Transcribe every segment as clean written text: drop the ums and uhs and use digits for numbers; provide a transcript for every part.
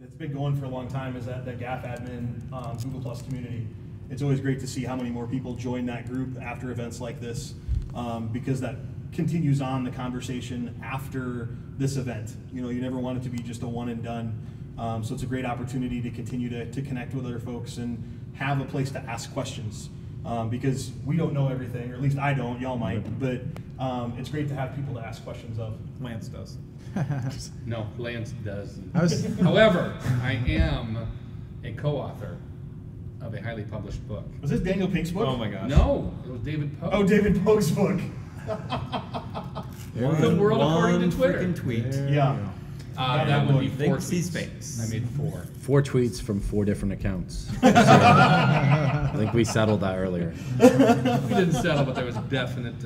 that's been going for a long time is that GAF admin Google Plus community. It's always great to see how many more people join that group after events like this, because that continues on the conversation after this event. You know, you never want it to be just a one and done. So it's a great opportunity to continue to connect with other folks and have a place to ask questions, because we don't know everything, or at least I don't, y'all might, but it's great to have people to ask questions of. Lance does. No, Lance doesn't. However, I am a co-author of a highly published book. Was this Daniel Pink's book? Oh my gosh. No, it was David Poe. Oh, David Poe's book. The world according to Twitter. Freaking tweet. Yeah. That would be 4 Thinks tweets. he's famous. I made 4. 4 tweets from 4 different accounts. I think we settled that earlier. We didn't settle, but there was definite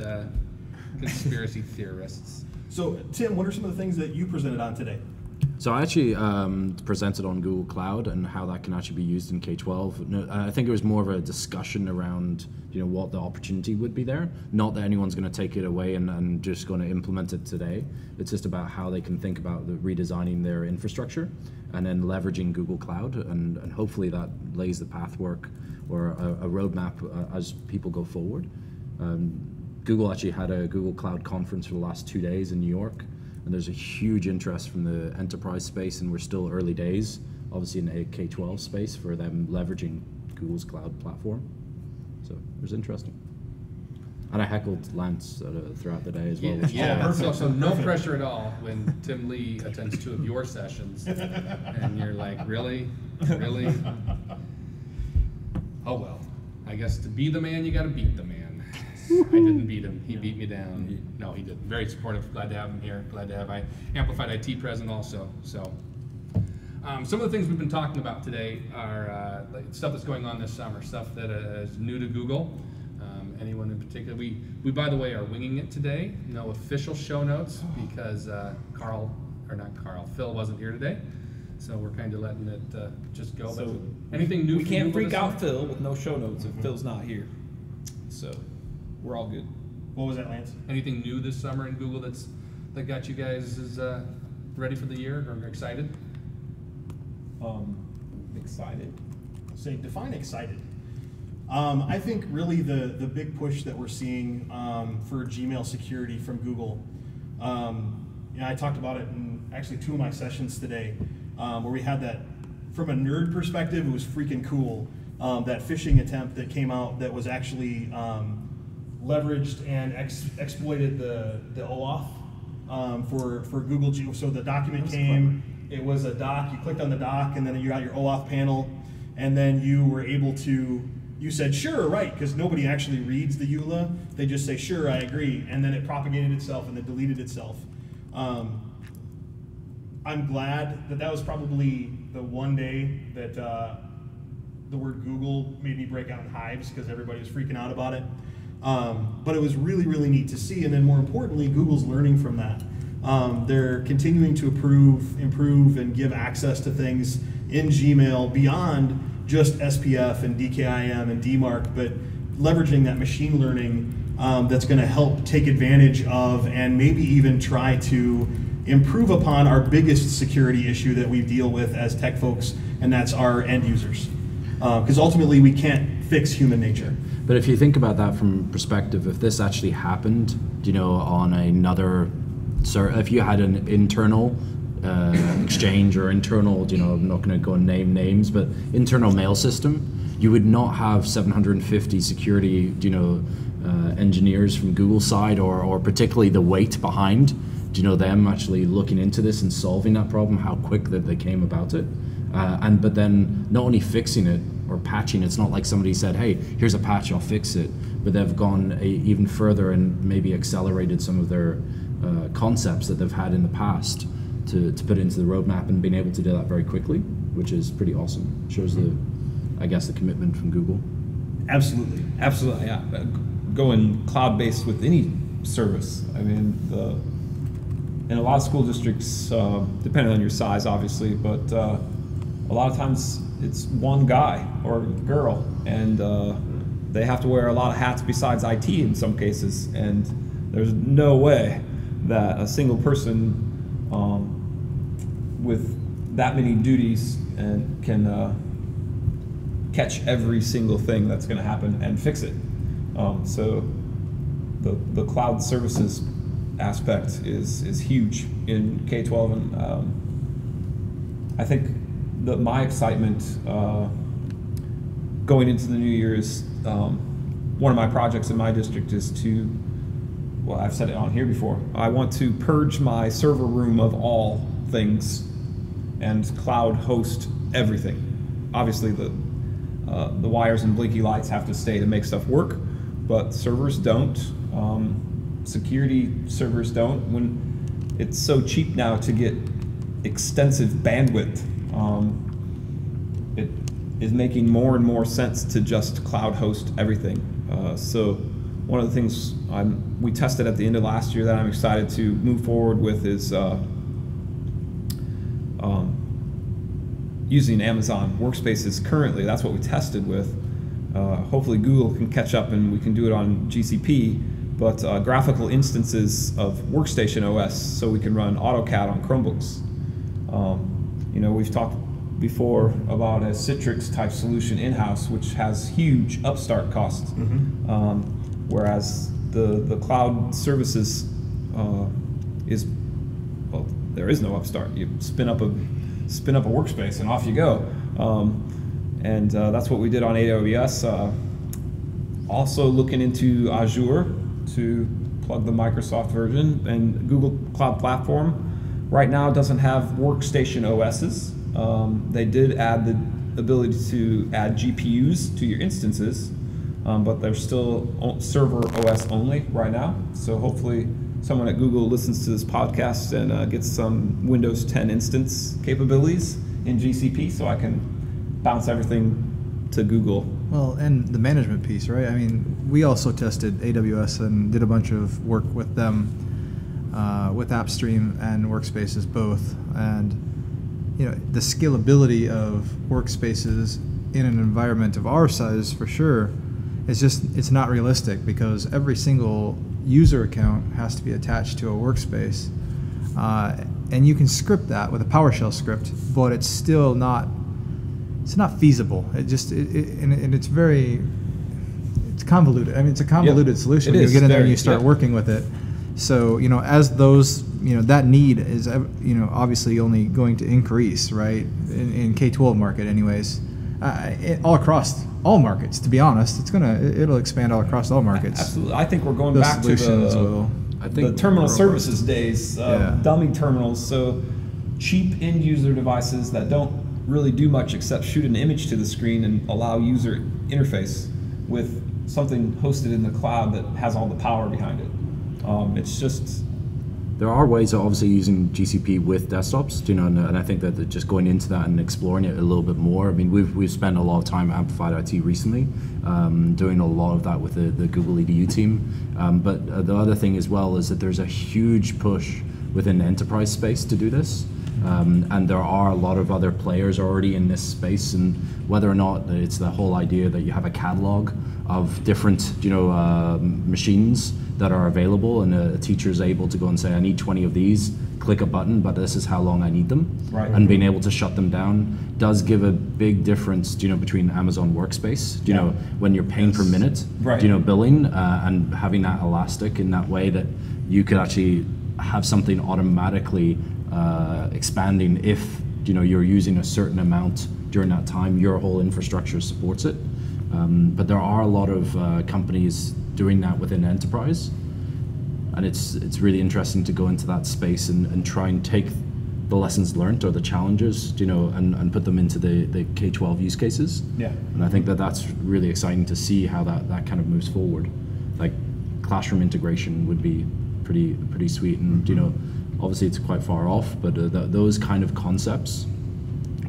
conspiracy theorists. So, Tim, what are some of the things that you presented on today? So I actually presented on Google Cloud and how that can actually be used in K-12. No, I think it was more of a discussion around, you know, what the opportunity would be there. Not that anyone's going to take it away and just going to implement it today. It's just about how they can think about redesigning their infrastructure and then leveraging Google Cloud, and hopefully that lays the pathwork or a roadmap as people go forward. Google actually had a Google Cloud conference for the last 2 days in New York. And there's a huge interest from the enterprise space, and we're still early days, obviously in the K-12 space, for them leveraging Google's cloud platform. So it was interesting. And I heckled Lance throughout the day as well. Yeah, so no pressure at all when Tim Lee attends 2 of your sessions, and you're like, really? Really? Oh well, I guess to be the man, you gotta beat the man. I didn't beat him. He beat me down. No, he didn't. Very supportive. Glad to have him here. Glad to have Amplified IT present also. So, some of the things we've been talking about today are stuff that's going on this summer, stuff that is new to Google. Anyone in particular? We by the way are winging it today. No official show notes because Phil wasn't here today. So we're kind of letting it just go. So but anything new? We can't freak out summer? Phil with no show notes if Phil's not here. So we're all good. What was that, Lance? Anything new this summer in Google that got you guys ready for the year or excited? Excited. Say, define excited. I think really the big push that we're seeing for Gmail security from Google. I talked about it in actually 2 of my sessions today, where we had that, from a nerd perspective, it was freaking cool. That phishing attempt that came out that was actually leveraged and exploited the OAuth for Google. So the document came, it was a doc, you clicked on the doc, and then you got your OAuth panel, and then you were able to, you said, sure, right, because nobody actually reads the EULA. They just say, sure, I agree, and then it propagated itself and it deleted itself. I'm glad that was probably the one day that the word Google made me break out in hives because everybody was freaking out about it. But it was really, really neat to see, and then more importantly, Google's learning from that. They're continuing to improve, and give access to things in Gmail beyond just SPF and DKIM and DMARC, but leveraging that machine learning that's going to help take advantage of and maybe even try to improve upon our biggest security issue that we deal with as tech folks, and that's our end users. Because ultimately we can't fix human nature. But if you think about that from perspective, if this actually happened, you know, on another, if you had an internal exchange or internal, you know, I'm not going to go and name names, but internal mail system, you would not have 750 security, you know, engineers from Google side, or particularly the weight behind, you know, them actually looking into this and solving that problem, how quick that they came about it. But then not only fixing it or patching, it's not like somebody said, hey, here's a patch, I'll fix it, but they've gone even further and maybe accelerated some of their concepts that they've had in the past to put it into the roadmap, and being able to do that very quickly, which is pretty awesome. Shows the, I guess, the commitment from Google. Absolutely. Absolutely, yeah. Going cloud-based with any service. I mean, in a lot of school districts, depending on your size, obviously, but a lot of times it's one guy or girl, and they have to wear a lot of hats besides IT in some cases, and there's no way that a single person with that many duties and can catch every single thing that's going to happen and fix it. So the cloud services aspect is huge in K-12, and I think that my excitement going into the new year is one of my projects in my district is to, well, I've said it on here before, I want to purge my server room of all things and cloud host everything. Obviously the wires and blinky lights have to stay to make stuff work, but servers don't. Security servers don't. When it's so cheap now to get extensive bandwidth, it is making more and more sense to just cloud host everything. So one of the things we tested at the end of last year that I'm excited to move forward with is using Amazon workspaces currently. That's what we tested with. Hopefully Google can catch up and we can do it on GCP, but graphical instances of Workstation OS so we can run AutoCAD on Chromebooks. You know, we've talked before about a Citrix type solution in-house, which has huge upstart costs, whereas the cloud services is, well, there is no upstart. You spin up a workspace and off you go. And that's what we did on AWS. Also looking into Azure to plug the Microsoft version, and Google Cloud Platform right now doesn't have workstation OSs. They did add the ability to add GPUs to your instances, but they're still server OS only right now. So hopefully someone at Google listens to this podcast and gets some Windows 10 instance capabilities in GCP so I can bounce everything to Google. Well, and the management piece, right? I mean, we also tested AWS and did a bunch of work with them, with AppStream and Workspaces both. And, you know, the scalability of Workspaces in an environment of our size, for sure, is just, it's not realistic because every single user account has to be attached to a workspace. And you can script that with a PowerShell script, but it's still not, it's not feasible. And it's convoluted. I mean, it's a convoluted solution. You get in there and you start working with it. So, you know, as those, you know, that need is, you know, obviously only going to increase, right? In K-12 market anyways, all across all markets, to be honest. It'll expand all across all markets. Absolutely. I think we're going back to the terminal services days, dummy terminals. So cheap end user devices that don't really do much except shoot an image to the screen and allow user interface with something hosted in the cloud that has all the power behind it. It's just... There are ways of obviously using GCP with desktops, you know, and I think that just going into that and exploring it a little bit more. I mean, we've spent a lot of time at Amplified IT recently, doing a lot of that with the Google EDU team. But the other thing as well is that there's a huge push within the enterprise space to do this. And there are a lot of other players already in this space, and whether or not it's the whole idea that you have a catalog of different, you know, machines that are available, and a teacher is able to go and say, I need 20 of these, click a button, but this is how long I need them. Right. And being able to shut them down does give a big difference, you know, between Amazon Workspace, you know, when you're paying per minute, you know, billing, and having that elastic in that way that you could actually have something automatically expanding if, you know, you're using a certain amount during that time, your whole infrastructure supports it. But there are a lot of companies doing that within enterprise, and it's really interesting to go into that space and try and take the lessons learned or the challenges, you know, and put them into the K-12 use cases. Yeah. And I think that that's really exciting to see how that kind of moves forward. Like classroom integration would be pretty sweet, and you know, obviously it's quite far off, but those kind of concepts,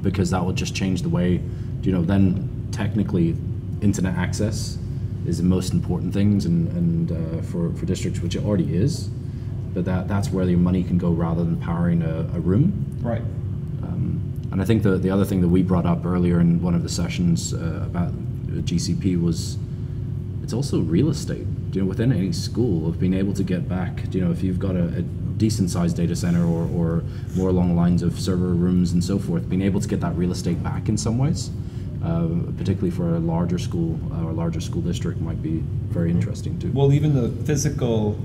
because that will just change the way, you know, then technically internet access is the most important things, and for districts, which it already is, but that's where your money can go rather than powering a room. Right. And I think the other thing that we brought up earlier in one of the sessions about GCP was it's also real estate, you know, within any school, of being able to get back, you know, if you've got decent sized data center or more along the lines of server rooms and so forth, being able to get that real estate back in some ways, particularly for a larger school or larger school district, might be very interesting too. Well, even the physical,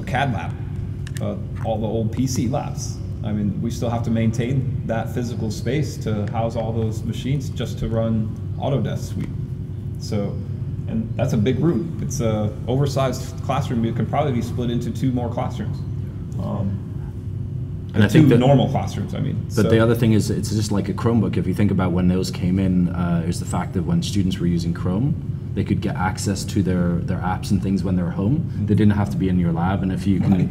CAD lab, all the old PC labs. I mean, we still have to maintain that physical space to house all those machines just to run Autodesk Suite. So, and that's a big room. It's a oversized classroom. It can probably be split into 2 more classrooms. And I think 2 that normal classrooms, I mean. But the other thing is, it's just like a Chromebook. If you think about when those came in, is the fact that when students were using Chrome, they could get access to their apps and things when they're home. They didn't have to be in your lab, and if you can,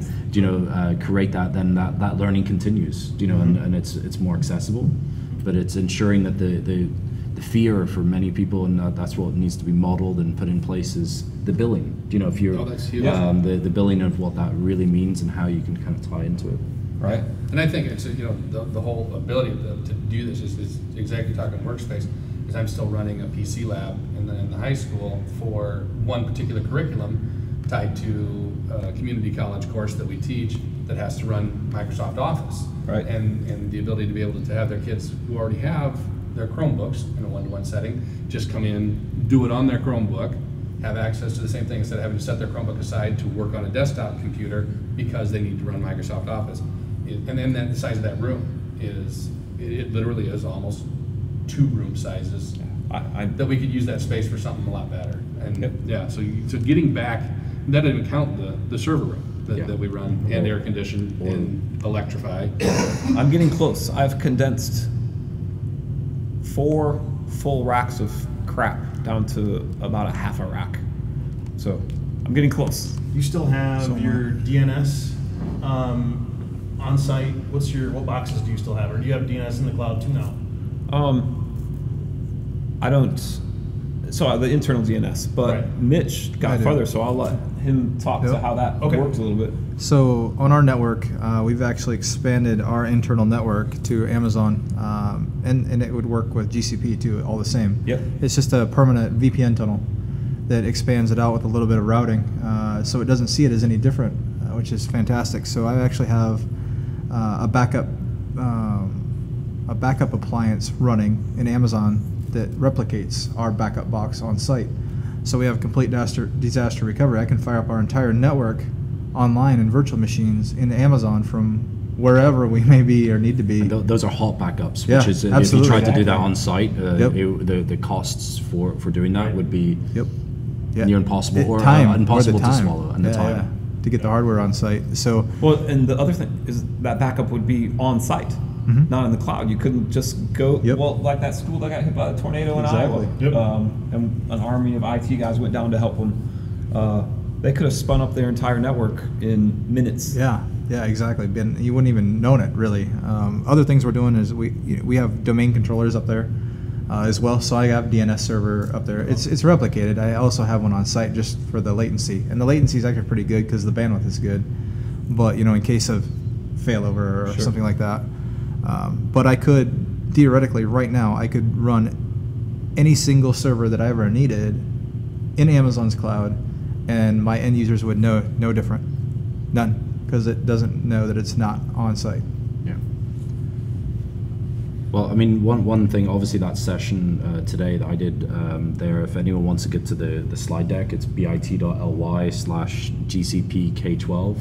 create that, then that learning continues, and it's more accessible. But it's ensuring that the fear for many people, and that's what needs to be modeled and put in place, is the billing. If you're that's huge. the billing of what that really means and how you can kind of tie into it. Right. And I think it's the whole ability to do this is exactly talking workspace. Because I'm still running a PC lab in the high school for one particular curriculum tied to a community college course that we teach that has to run Microsoft Office. Right. And the ability to be able to have their kids who already have their Chromebooks in a one-to-one setting just come in, do it on their Chromebook, have access to the same thing instead of having to set their Chromebook aside to work on a desktop computer because they need to run Microsoft Office. And then the size of that room it literally is almost 2 room sizes that we could use that space for something a lot better. And so getting back, that doesn't even count the server room that we run and air condition and electrify. I'm getting close. I've condensed 4 full racks of crap down to about a half a rack. So I'm getting close. You still have your DNS on site. What boxes do you still have, or do you have DNS in the cloud too now? I don't. So the internal DNS, but Right. Mitch got farther, so I'll let him talk to how that works a little bit. So on our network, we've actually expanded our internal network to Amazon, and it would work with GCP too, all the same. Yep. It's just a permanent VPN tunnel that expands it out with a little bit of routing, so it doesn't see it as any different, which is fantastic. So I actually have a backup appliance running in Amazon that replicates our backup box on site. So we have complete disaster recovery. I can fire up our entire network online and virtual machines into Amazon from wherever we may be or need to be. And those are hot backups, Yeah, which is absolutely. if you tried to do that on site, Yep. the costs for doing that would be Yeah. near impossible It- or time, impossible or the to time. swallow, and the time. to get the hardware on site. So Well, and the other thing is that backup would be on site, not in the cloud. You couldn't just go, Yep. well, like that school that got hit by a tornado in Exactly. Iowa. And an army of IT guys went down to help them. They could have spun up their entire network in minutes. yeah, exactly. You wouldn't even known it really. Other things we're doing is we have domain controllers up there as well. So I have DNS server up there. It's replicated. I also have one on site just for the latency, and the latency is actually pretty good because the bandwidth is good. But in case of failover or something like that. But I could theoretically right now I could run any single server that I ever needed in Amazon's cloud, and my end users would know no different, none, because it doesn't know that it's not on site. Yeah. Well, I mean, one thing, obviously, that session today that I did there, if anyone wants to get to the slide deck, it's bit.ly/GCPK12.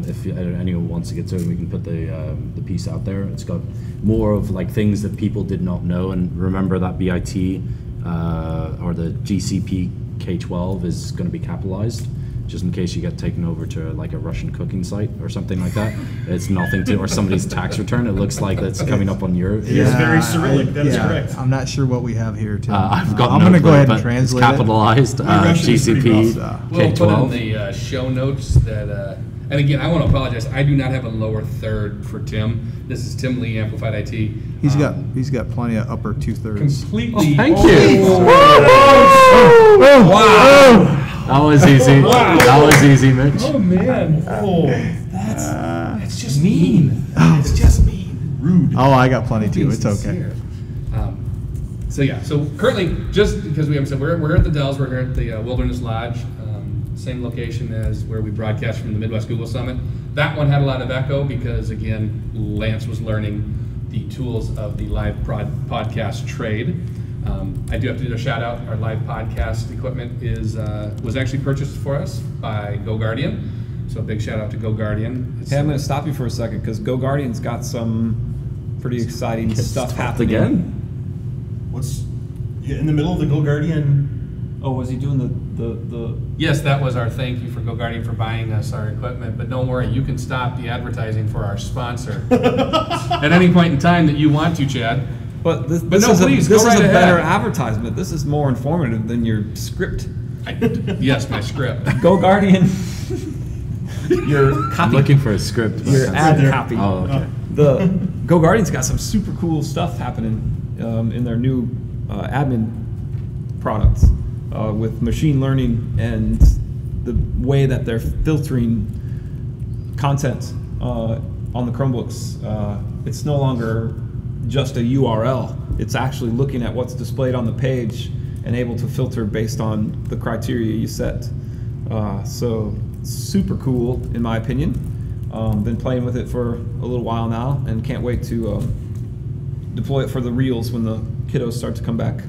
If anyone wants to get to it, we can put the piece out there. It's got more of like things that people did not know, and remember that BIT or the GCP K12 is going to be capitalized, just in case you get taken over to like a Russian cooking site or something like that. It's nothing to, or somebody's tax return. It looks like that's coming up on your. It is very Cyrillic. That is correct. I'm not sure what we have here, Tim. I've got I'm no going to go clue, ahead and but translate it's capitalized. Russian is pretty GCP rough. We'll put in K12. the show notes that, and again, I want to apologize. I do not have a lower third for Tim. This is Tim Lee, Amplified IT. it. He's got plenty of upper 2/3. Completely. Thank you. Wow. That was easy. Wow. That was easy, Mitch. Oh man. Oh, that's just mean. It's just mean. Rude. Oh, I got plenty too. Being It's okay. sincere. So currently, just because we haven't said, we're at the Dells, we're here at the Wilderness Lodge. same location as where we broadcast from the Midwest Google Summit. That one had a lot of echo because, again, Lance was learning the tools of the live podcast trade. I do have to do a shout out. Our live podcast equipment was actually purchased for us by GoGuardian. So a big shout out to GoGuardian. Hey, I'm going to stop you for a second because GoGuardian's got some pretty exciting stuff happening. Again? What's in the middle of the GoGuardian? Oh, was he doing the Yes, that was our thank you for GoGuardian for buying us our equipment, but don't worry, you can stop the advertising for our sponsor at any point in time that you want to, Chad. But this no, is please, this go is right a better ahead. advertisement. This is more informative than your script. Yes, my script. GoGuardian, your I'm copy, looking for a script. but your that's- ad there. copy. Oh, okay. The GoGuardian's got some super cool stuff happening in their new admin products with machine learning and the way that they're filtering content on the Chromebooks. It's no longer just a URL. It's actually looking at what's displayed on the page and able to filter based on the criteria you set. So super cool in my opinion. Been playing with it for a little while now and can't wait to deploy it for the reels when the kiddos start to come back.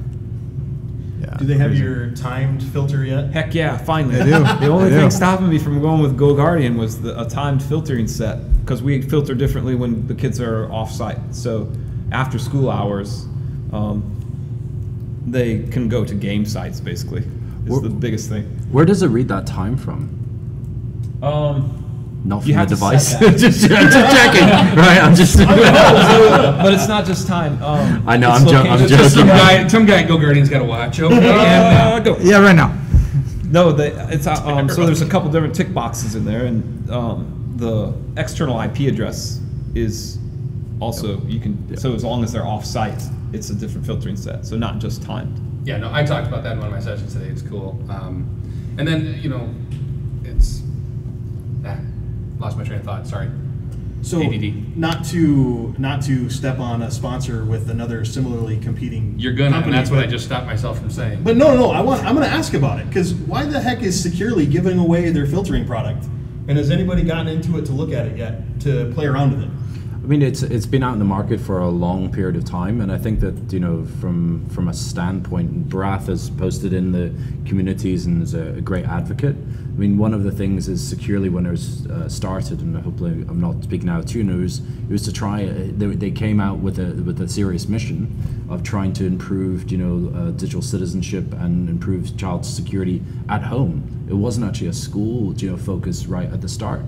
Yeah, Do they have crazy. your timed filter yet? Heck yeah, finally. They do. The only They thing do. stopping me from going with GoGuardian was a timed filtering set because we filter differently when the kids are off-site. So after school hours, they can go to game sites basically. Is the biggest thing. Where does it read that time from? Not from You the have to device. set that. just checking. Right, I'm just. But it's not just time. I know, it's I'm location. joking. Some guy at GoGuardian's got to watch. Okay. Go. Yeah, right now. No, it's so there's a couple different tick boxes in there, and the external IP address is also you can. So as long as they're off-site, it's a different filtering set. So not just timed. Yeah, no, I talked about that in one of my sessions today. It's cool. And then, it's... lost my train of thought, sorry. So ADD. not to step on a sponsor with another similarly competing You're gonna, and company, that's what I but- just stopped myself from saying. But no, I'm going to ask about it because why the heck is Securely giving away their filtering product? And has anybody gotten into it to look at it yet, to play around with it? I mean, it's been out in the market for a long period of time, and I think that from a standpoint, Barath has posted in the communities and is a great advocate. I mean, one of the things is Securely when it was started, and hopefully I'm not speaking out of turn, it was to try. They came out with a serious mission of trying to improve digital citizenship and improve child security at home. It wasn't actually a school focus right at the start.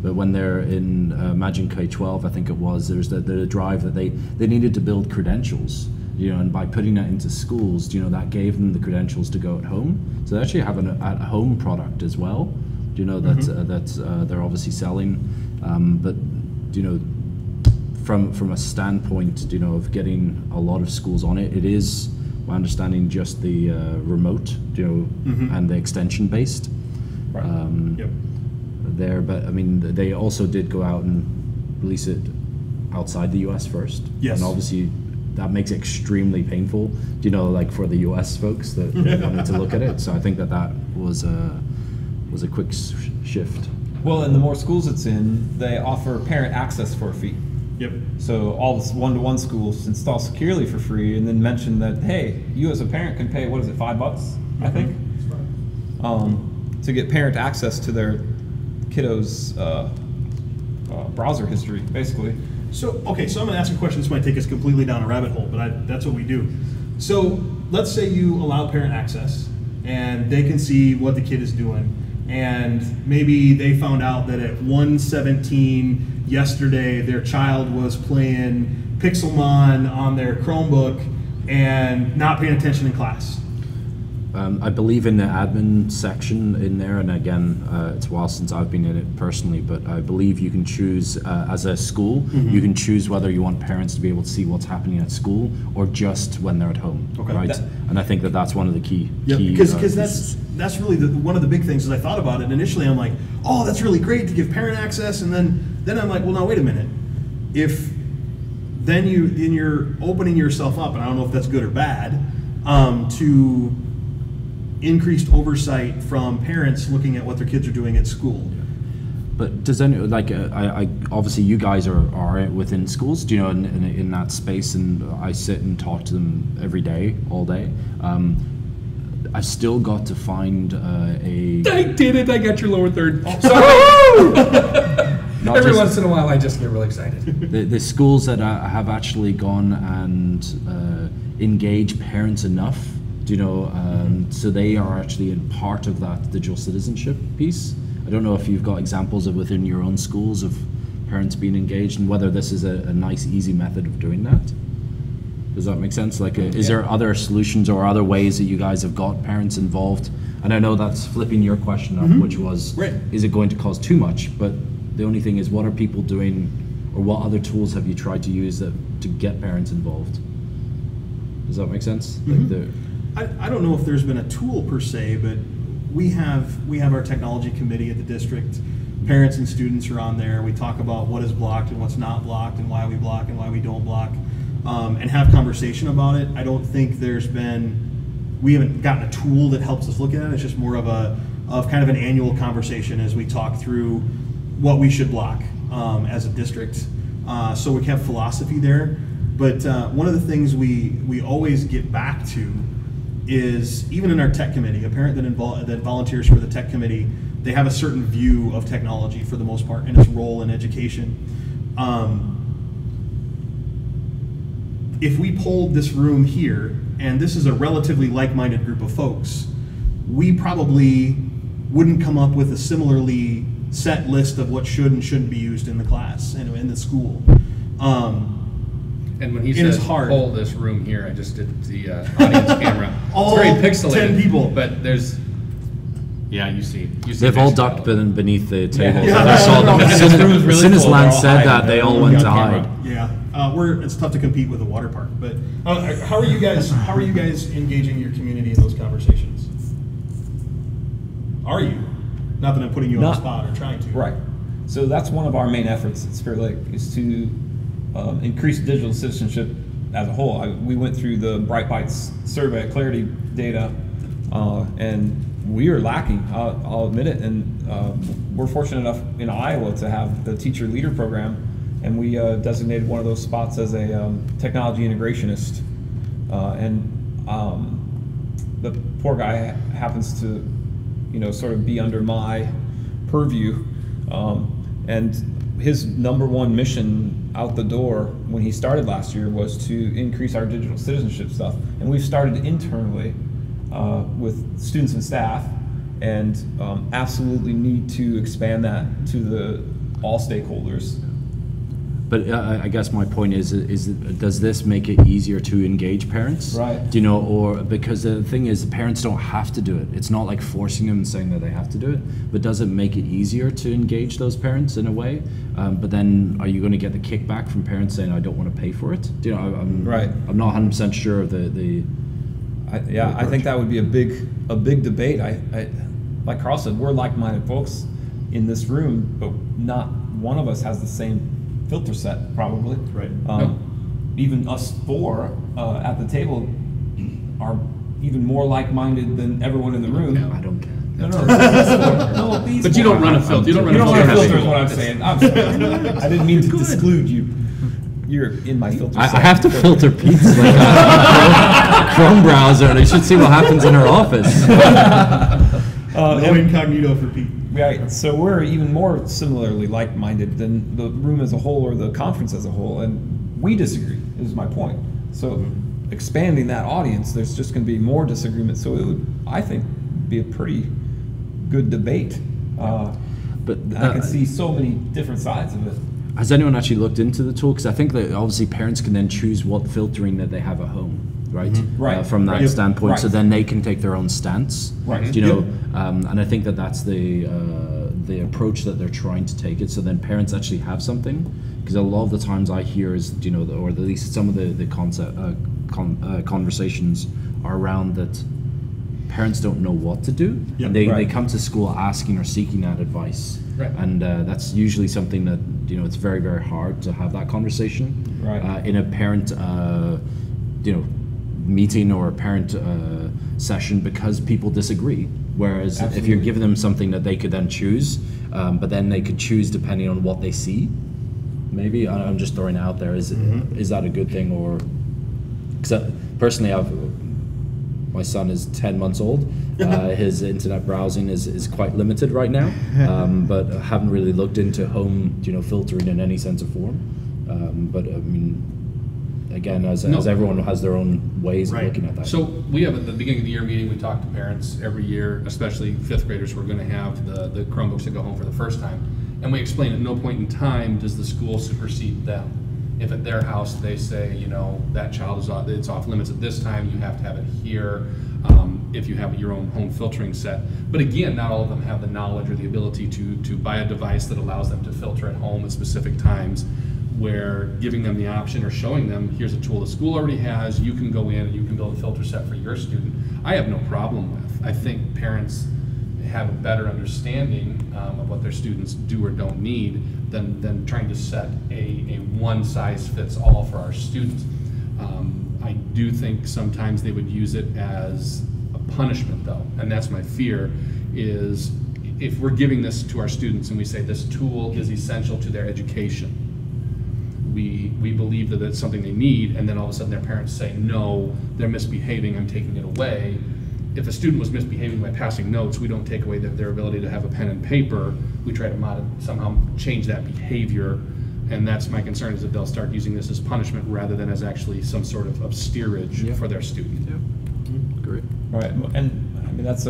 But when they're in Imagine K-12, I think it was, there's the drive that they needed to build credentials, and by putting that into schools, that gave them the credentials to go at home. So they actually have an at-home product as well, that they're obviously selling. But from a standpoint, of getting a lot of schools on it, it is, my understanding, just the remote, and the extension based. Right. Yep. There, but I mean, they also did go out and release it outside the U.S. first. Yes. And obviously, that makes it extremely painful. Like for the U.S. folks that wanted to look at it. So I think that was a quick shift. Well, and the more schools it's in, they offer parent access for a fee. Yep. So all the one-to-one schools install Securely for free, and then mention that hey, you as a parent can pay $5, I think, to get parent access to their kiddos' browser history, basically. So I'm going to ask a question. This might take us completely down a rabbit hole, but that's what we do. So let's say you allow parent access, and they can see what the kid is doing, and maybe they found out that at 1:17 yesterday their child was playing Pixelmon on their Chromebook and not paying attention in class. I believe in the admin section in there, and again, it's a while since I've been in it personally, but I believe you can choose, as a school, you can choose whether you want parents to be able to see what's happening at school or just when they're at home, Okay. right? And I think that that's one of the key Because pieces. that's really one of the big things as I thought about it. And initially I'm like, oh, that's really great to give parent access, and then I'm like, well, now wait a minute. If then you're opening yourself up, and I don't know if that's good or bad, to increased oversight from parents looking at what their kids are doing at school. But does any, like, I obviously you guys are within schools, you know, in that space, and I sit and talk to them every day, all day. I've still got to find a... I did it, I got your lower third. Every once in a while I just get really excited. The schools that have actually gone and engaged parents enough, you know, so they are actually in part of that digital citizenship piece. I don't know if you've got examples of within your own schools of parents being engaged, and whether this is a nice, easy method of doing that. Does that make sense? Like, is there other solutions or other ways that you guys have got parents involved? And I know that's flipping your question up, which was, is it going to cause too much? But the only thing is, what are people doing, or what other tools have you tried to use to get parents involved? Does that make sense? Like I don't know if there's been a tool per se, but we have our technology committee at the district. Parents and students are on there. We talk about what is blocked and what's not blocked, and why we block and why we don't block, and have conversation about it. I don't think we haven't gotten a tool that helps us look at it. It's just more of kind of an annual conversation as we talk through what we should block as a district. So we have philosophy there. But one of the things we always get back to is, even in our tech committee, a parent that volunteers for the tech committee, they have a certain view of technology for the most part and its role in education. If we polled this room here, and this is a relatively like-minded group of folks, we probably wouldn't come up with a similarly set list of what should and shouldn't be used in the class and in the school. And when he says poll this room here, I just did the audience camera. All it's very pixelated. 10 people. But there's, you see. They've all ducked beneath the table. Yeah. I saw them. This room is really As soon as cool. Lance They're said all that, hiding. they all They're went on to camera. hide. Yeah, it's tough to compete with a water park. But how are you guys engaging your community in those conversations? Are you? Not that I'm putting you on the spot or trying to. Right. So that's one of our main efforts at Spirit Lake, is to increase digital citizenship as a whole. We went through the Bright Bytes survey clarity data, and we are lacking. I'll admit it. And we're fortunate enough in Iowa to have the teacher leader program, and we designated one of those spots as a technology integrationist. The poor guy happens to, sort of be under my purview, and his number one mission out the door when he started last year was to increase our digital citizenship stuff. And we've started internally with students and staff, and absolutely need to expand that to all stakeholders. But I guess my point is does this make it easier to engage parents? Right. Or because the thing is, parents don't have to do it. It's not like forcing them and saying that they have to do it. But does it make it easier to engage those parents in a way? But then, are you going to get the kickback from parents saying, "I don't want to pay for it"? I'm not 100% sure of the I think that would be a big debate. I like Carl said, we're like-minded folks in this room, but not one of us has the same filter set, probably. Right. Even us four at the table are even more like-minded than everyone in the room. I don't care. No, But you don't run a filter. You don't run a filter is what I'm saying. I'm sorry. I didn't mean to exclude you. You're in my filter set. I have to filter Pete's like a Chrome browser, and I should see what happens in her office. No incognito for Pete. Right, so we're even more similarly like-minded than the room as a whole or the conference as a whole, and we disagree, is my point. So expanding that audience, there's just going to be more disagreement, so it would, I think, be a pretty good debate. But I can see so many different sides of it. Has anyone actually looked into the tool? Because I think that obviously parents can then choose what filtering that they have at home. Right, Right. From that standpoint, so Right. then they can take their own stance. Right. And I think that's the approach that they're trying to take it. So then parents actually have something, because a lot of the times I hear is or at least some of the conversations are around that parents don't know what to do. Yep. And they Right. come to school asking or seeking that advice. Right. And that's usually something that it's very, very hard to have that conversation. Right. In a parent meeting or a parent session because people disagree. Whereas if you're giving them something that they could then choose, but then they could choose depending on what they see. Maybe I'm just throwing it out there. Is that a good thing, or? Because personally, my son is 10 months old. His internet browsing is quite limited right now, but I haven't really looked into home, filtering in any sense of form. But I mean, again, as everyone has their own ways of looking at that. So we have at the beginning of the year meeting, we talk to parents every year, especially 5th graders who are going to have the Chromebooks to go home for the first time. And we explain at no point in time does the school supersede them. If at their house they say, that child it's off limits at this time, you have to have it here. If you have your own home filtering set. But again, not all of them have the knowledge or the ability to buy a device that allows them to filter at home at specific times, where giving them the option or showing them, here's a tool the school already has, you can go in and you can build a filter set for your student, I have no problem with. I think parents have a better understanding of what their students do or don't need than trying to set a one-size-fits-all for our students. I do think sometimes they would use it as a punishment, though, and that's my fear, is if we're giving this to our students and we say this tool is essential to their education, we believe that it's something they need, and then all of a sudden their parents say, no, they're misbehaving, I'm taking it away. If a student was misbehaving by passing notes, we don't take away their ability to have a pen and paper. We try to somehow change that behavior, and that's my concern, is that they'll start using this as punishment rather than as actually some sort of steerage for their student. Yeah, great. Right, and I mean that's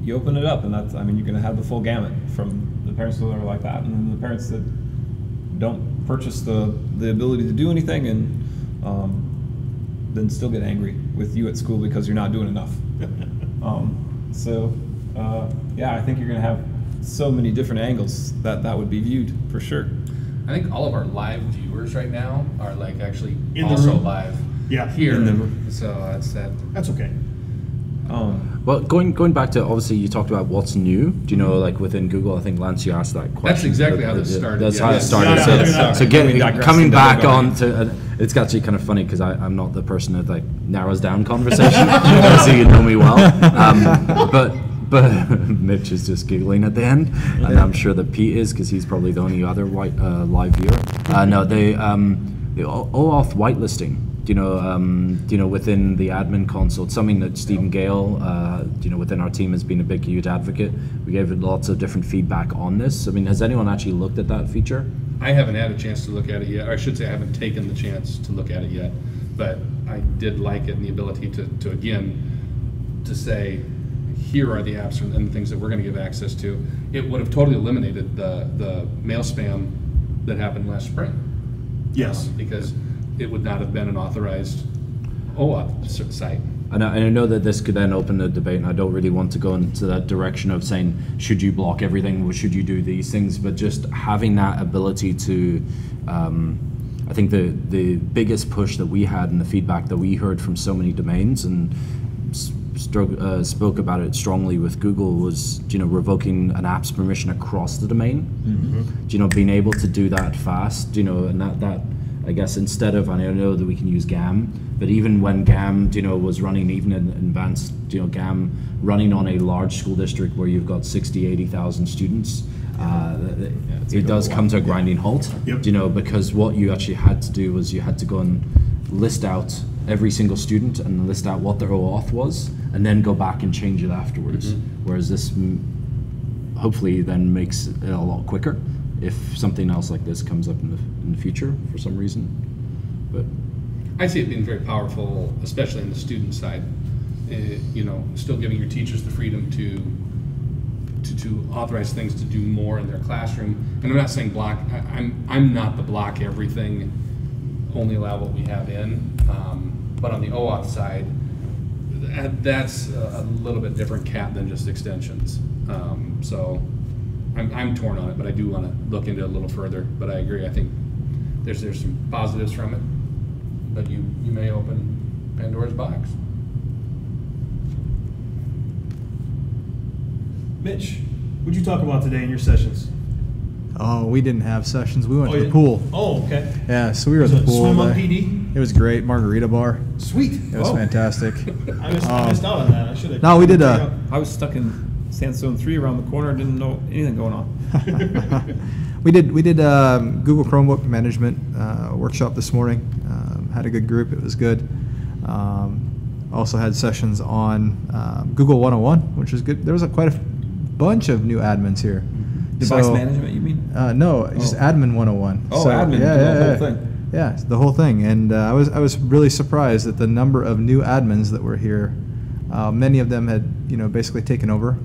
you open it up, and that's, I mean, you're going to have the full gamut from the parents that are like that, and then the parents that don't purchase the ability to do anything, and then still get angry with you at school because you're not doing enough. Yeah, I think you're going to have so many different angles that would be viewed for sure. I think all of our live viewers right now are like actually In the also room. live Yeah. here. In the room. So that's that. That's okay. Well, going back to, obviously you talked about what's new. Do you know, like within Google, I think Lance, you asked that question. That's exactly how this started. That's yeah. how it Yes. started. Yeah. So coming back on to, it's actually kind of funny because I'm not the person that like narrows down conversation. So you know me well. But Mitch is just giggling at the end, and I'm sure that Pete is, because he's probably the only other live viewer. No, the OAuth whitelisting. Within the admin console, it's something that Stephen Gale, within our team has been a big, huge advocate. We gave it lots of different feedback on this. I mean, has anyone actually looked at that feature? I haven't had a chance to look at it yet, or I should say I haven't taken the chance to look at it yet, but I did like it and the ability to say, here are the apps and the things that we're going to give access to. It would have totally eliminated the mail spam that happened last spring. Yes. Because it would not have been an authorized OAuth site. And I know that this could then open the debate, and I don't really want to go into that direction of saying, should you block everything, or should you do these things, but just having that ability to, I think the biggest push that we had and the feedback that we heard from so many domains, and spoke about it strongly with Google, was revoking an app's permission across the domain. Being able to do that fast, and that I guess instead of, and I know that we can use GAM, but even when GAM was running, even in advanced GAM running on a large school district where you've got 80,000 students, it does come to a grinding halt. Because what you actually had to do was you had to go and list out every single student and list out what their OAuth was, and then go back and change it afterwards. Whereas this hopefully then makes it a lot quicker if something else like this comes up in the future for some reason. But I see it being very powerful, especially on the student side. Still giving your teachers the freedom to authorize things to do more in their classroom. And I'm not saying block. I'm not the block everything, only allow what we have in. But on the OAuth side, that's a little bit different cat than just extensions. So I'm torn on it, but I do want to look into it a little further. But I agree. I think there's some positives from it, but you may open Pandora's box. Mitch, what'd you talk about today in your sessions? Oh, we didn't have sessions. We went to the pool. Oh, okay. Yeah, so we were at Was the it pool. swim up PD? It was great. Margarita bar. Sweet. It was fantastic. I missed out on that. I should have. No, we did I was stuck in Sandstone 3 around the corner. Didn't know anything going on. We did Google Chromebook management workshop this morning. Had a good group. It was good. Also had sessions on Google 101, which was good. There was quite a bunch of new admins here. Device management, you mean? No, just admin 101. Oh, so, admin, the whole thing. Yeah, the whole thing. And I was really surprised at the number of new admins that were here. Many of them had basically taken over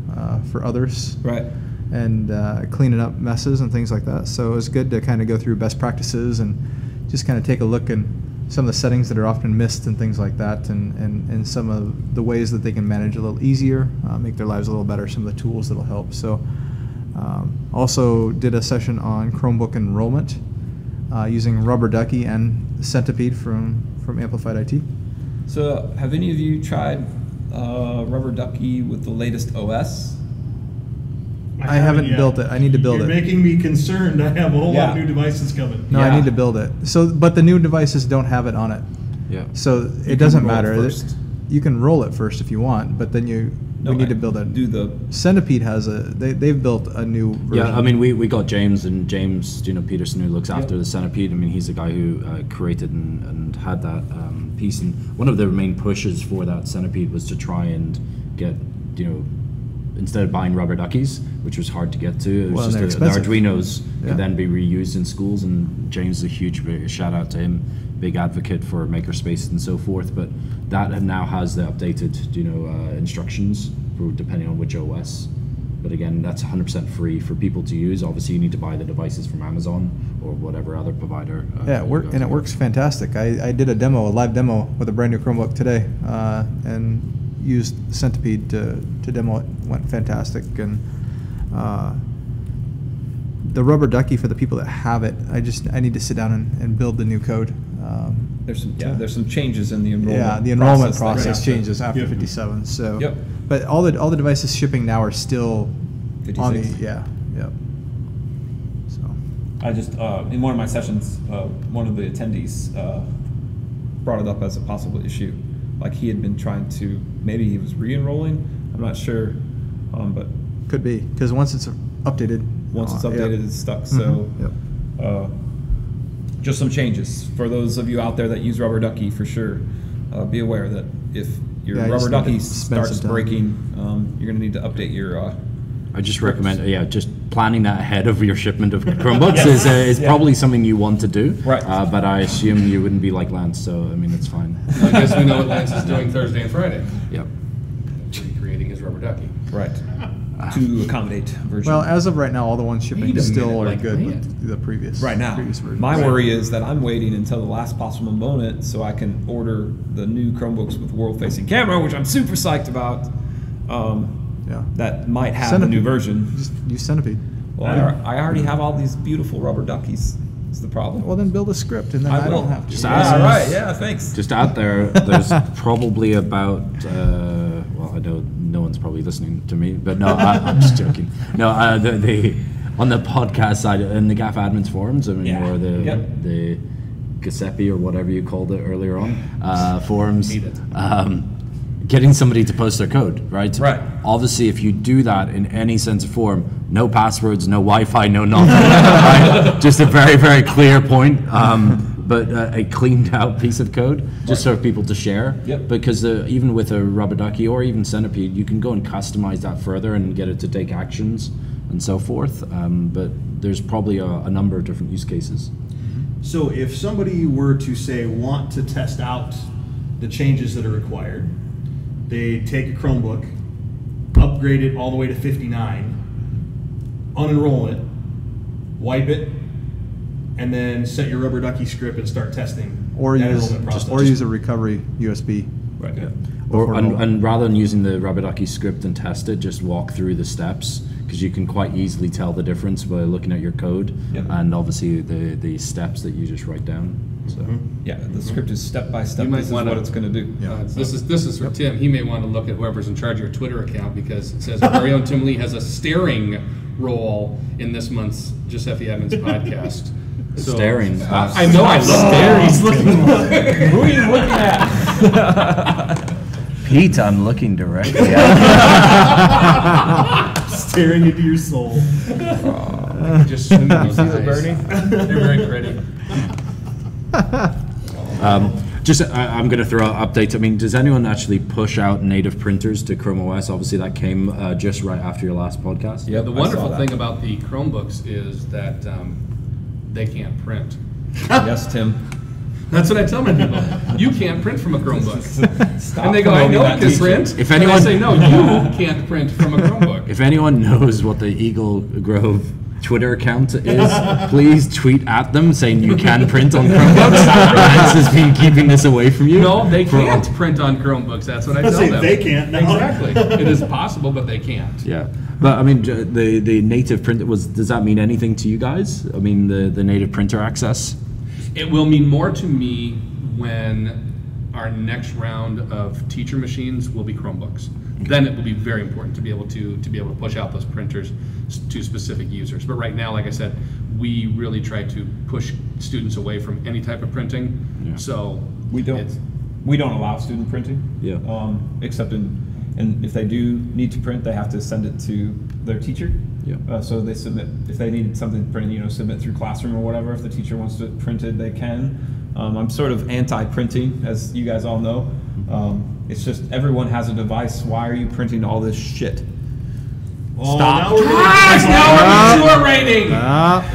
for others. Right. And cleaning up messes and things like that. So it was good to kind of go through best practices and just kind of take a look at some of the settings that are often missed and things like that, and some of the ways that they can manage a little easier, make their lives a little better, some of the tools that'll help. So also did a session on Chromebook enrollment using Rubber Ducky and Centipede from Amplified IT. So have any of you tried Rubber Ducky with the latest OS? I haven't built it. I need to build You're it. making me concerned. I have a whole lot of new devices coming. No, I need to build it. So, but the new devices don't have it on it. Yeah. So it doesn't matter. First. You can roll it first if you want, but then we need to build it. Do the Centipede has they've built a new version. Yeah, I mean, we got James Peterson, who looks after the Centipede. I mean, he's the guy who created and had that piece. And one of the main pushes for that Centipede was to try and get, instead of buying rubber duckies, which was hard to get to, it was just the Arduinos could then be reused in schools. And James is a huge shout out to him, big advocate for makerspace and so forth. But that now has the updated, instructions for depending on which OS. But again, that's 100% free for people to use. Obviously, you need to buy the devices from Amazon or whatever other provider. Yeah, it works fantastic. I did a live demo with a brand new Chromebook today, and used Centipede to demo it. Went fantastic. And the Rubber Ducky, for the people that have it, I need to sit down and build the new code. There's some changes in the enrollment. Yeah, the enrollment process changes after 57. So, but all the devices shipping now are still 56. on the So I just in one of my sessions, one of the attendees brought it up as a possible issue. Like he had been trying to, maybe he was re-enrolling. I'm not sure, but could be because once it's updated, it's stuck. So. Just some changes for those of you out there that use Rubber Ducky. For sure, be aware that if your Rubber Ducky starts breaking, you're going to need to update your. I just recommend, just planning that ahead of your shipment of Chromebooks is probably something you want to do. Right. But I assume you wouldn't be like Lance, so I mean it's fine. I guess we know what Lance is doing Thursday and Friday. Yep. Creating his Rubber Ducky. Right. To accommodate version. Well, as of right now, all the ones shipping still are good man. with the previous. Right now, version. my worry is that I'm waiting until the last possible moment so I can order the new Chromebooks with world-facing camera, which I'm super psyched about. That might have a new version. Just use Centipede. Well, I already have all these beautiful Rubber Duckies. Is the problem? Well, then build a script, and then I don't have to. Just thanks. Just out there's probably about I know no one's probably listening to me, but no, I'm just joking. No, on the podcast side, in the GAF admins forums, I mean, or the GSFE or whatever you called it earlier on, forums, getting somebody to post their code, right? Right. Obviously, if you do that in any sense of form, no passwords, no Wi-Fi, no nothing, right? Just a very, very clear point. But a cleaned out piece of code just for people to share. Yep. Because even with a Rubber Ducky or even Centipede, you can go and customize that further and get it to take actions and so forth. But there's probably a number of different use cases. So if somebody were to say want to test out the changes that are required, they take a Chromebook, upgrade it all the way to 59, unenroll it, wipe it, and then set your Rubber Ducky script and start testing. Or that use enrollment process. use a recovery USB. Right. Yeah. And rather than using the Rubber Ducky script and test it, just walk through the steps, because you can quite easily tell the difference by looking at your code and obviously the steps that you just write down. So Yeah, the script is step by step. You might This is wanna- what it's going to do. This is for Tim. He may want to look at whoever's in charge of your Twitter account, because it says our very own Tim Lee has a staring role in this month's GSFE Admins podcast. Staring. I know I look. He's looking. Who are you looking at? Pete, I'm looking directly at Staring into your soul. Just swim in those See the eyes. burning? They're very pretty. I'm going to throw out updates. I mean, does anyone actually push out native printers to Chrome OS? Obviously, that came just right after your last podcast. Yep, The I wonderful saw that. thing about the Chromebooks is that they can't print. Yes, Tim. That's what I tell my people. You can't print from a Chromebook. Stop And they go, I know promoting it that can teacher. print. If And I anyone- say, no, you can't print from a Chromebook. If anyone knows what the Eagle Grove Twitter account is, please tweet at them saying you can print on Chromebooks. Lance has been keeping this away from you. No, they for- can't print on Chromebooks. That's what I Let's tell say them. they can't now. Exactly. It is possible, but they can't. Yeah, but I mean, the native print does that mean anything to you guys? I mean, the native printer access. It will mean more to me when our next round of teacher machines will be Chromebooks. Then it will be very important to be able to push out those printers to specific users. But right now, like I said, we really try to push students away from any type of printing. Yeah. So We don't allow student printing. Yeah. Except and if they do need to print, they have to send it to their teacher. Yeah. So they submit, if they need something printed, submit through Classroom or whatever. If the teacher wants it printed, they can. I'm sort of anti-printing, as you guys all know. It's just everyone has a device. Why are you printing all this shit? Well, Stop. now we're gonna- Now we're mature rating! Here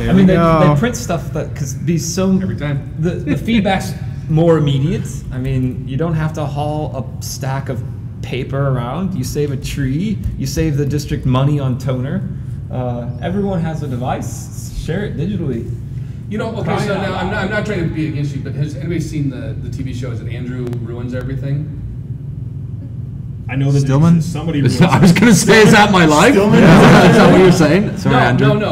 I mean, we go. they print stuff that could be so. Every time. The feedback's more immediate. I mean, you don't have to haul a stack of paper around. You save a tree. You save the district money on toner. Everyone has a device. Share it digitally. Okay, so now I'm not trying to be against you, but has anybody seen the TV show? Is it Andrew Ruins Everything? I know that Stillman? somebody. I was going to say, is that my life? Stillman? Is that what you're saying? Sorry, Andrew. No.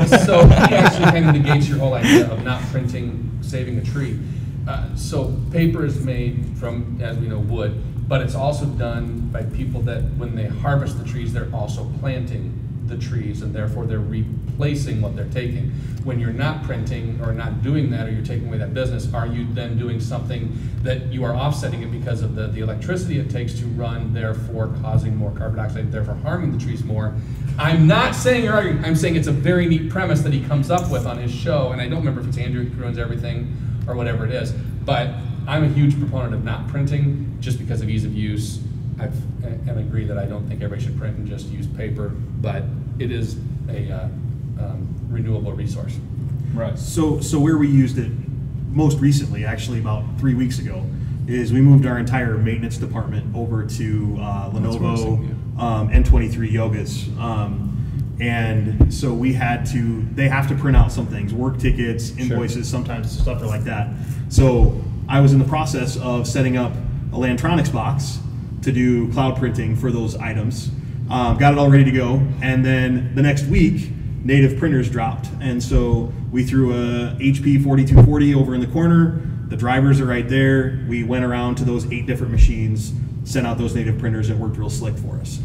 So he actually kind of negates your whole idea of not printing, saving a tree. So paper is made from, as we know, wood, but it's also done by people that when they harvest the trees, they're also planting the trees, and therefore they're replacing what they're taking. When you're not printing or not doing that, or you're taking away that business, are you then doing something that you are offsetting it because of the electricity it takes to run, therefore causing more carbon dioxide, therefore harming the trees more? I'm not saying you're arguing, I'm saying it's a very neat premise that he comes up with on his show, and I don't remember if it's Andrew who ruins everything or whatever it is, but I'm a huge proponent of not printing just because of ease of use. And agree that I don't think everybody should print and just use paper, but it is a renewable resource. Right. So where we used it most recently, actually about 3 weeks ago, is we moved our entire maintenance department over to Lenovo N23 Yogas. And so they have to print out some things, work tickets, invoices, sometimes stuff like that. So I was in the process of setting up a Lantronix box to do cloud printing for those items. Got it all ready to go, and then the next week, native printers dropped, and so we threw a HP 4240 over in the corner. The drivers are right there. We went around to those 8 different machines, sent out those native printers, and it worked real slick for us.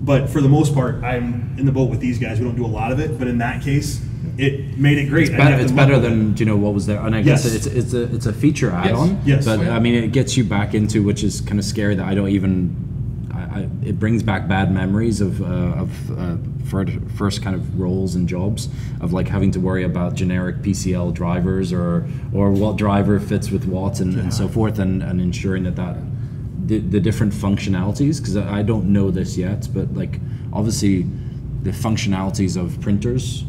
But for the most part, I'm in the boat with these guys. We don't do a lot of it, but in that case, it made it great. It's better than what was there, and I guess Yes. it's a feature add-on. Yes. But Oh, yeah. I mean, it gets you back into, which is kind of scary that I don't even. It brings back bad memories of first kind of roles and jobs of like having to worry about generic PCL drivers or what driver fits with what and so forth, and ensuring that the different functionalities, because I don't know this yet, but like obviously the functionalities of printers,